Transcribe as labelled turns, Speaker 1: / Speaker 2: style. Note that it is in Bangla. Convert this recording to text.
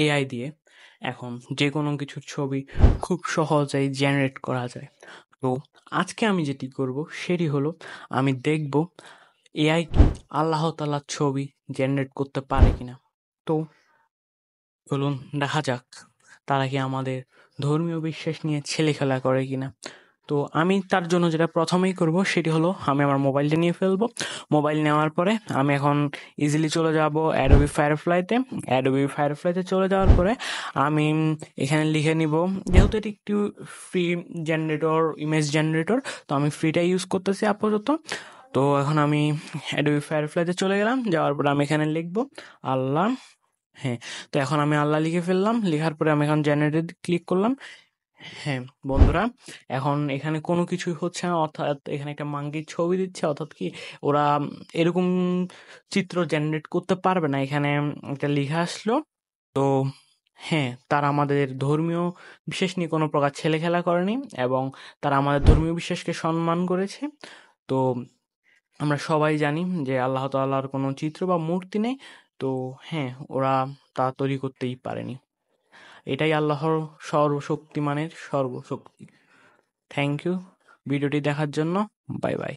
Speaker 1: এআই দিয়ে এখন যে কোনো কিছুর ছবি খুব সহজেই জেনারেট করা যায়। তো আজকে আমি যেটি করব সেটি হলো আমি দেখব এআই কি আল্লাহ তাআলার ছবি জেনারেট করতে পারে কিনা। তো চলুন দেখা যাক তারা কি আমাদের ধর্মীয় বিশ্বাস নিয়ে ছেলেখেলা করে কিনা। তো আমি তার জন্য যেটা প্রথমেই করব সেটি হলো আমি আমার মোবাইলটা নিয়ে ফেলবো। মোবাইল নেওয়ার পরে আমি এখন ইজিলি চলে যাব অ্যাডোবি ফায়ারফ্লাইতে। অ্যাডোবি ফায়ারফ্লাইতে চলে যাওয়ার পরে আমি এখানে লিখে নিব, যেহেতু এটি একটি ফ্রি জেনারেটর, ইমেজ জেনারেটর, তো আমি ফ্রিটা ইউজ করতেছি আপাতত। তো এখন আমি অ্যাডোবি ফায়ারফ্লাইতে চলে গেলাম, যাওয়ার পরে আমি এখানে লিখব আল্লাহ। হ্যাঁ, তো এখন আমি আল্লাহ লিখে ফেললাম। লেখার পরে আমি এখন জেনারেট ক্লিক করলাম। হ্যাঁ বন্ধুরা, এখন এখানে কোনো কিছুই হচ্ছে না, অর্থাৎ এখানে একটা মাঙ্কির ছবি দিচ্ছে, অর্থাৎ কি ওরা এরকম চিত্র জেনারেট করতে পারবে না। এখানে একটা লেখা আসলো। তো হ্যাঁ, তারা আমাদের ধর্মীয় বিশ্বাস নিয়ে কোনো প্রকার ছেলেখেলা করেনি এবং তারা আমাদের ধর্মীয় বিশ্বাসকে সম্মান করেছে। তো আমরা সবাই জানি যে আল্লাহ তাআলার কোনো চিত্র বা মূর্তি নেই। তো হ্যাঁ, ওরা তা তৈরি করতেই পারেনি। এটাই আল্লাহর সর্বশক্তিমানের সর্বশক্তি। থ্যাংক ইউ ভিডিওটি দেখার জন্য। Bye bye.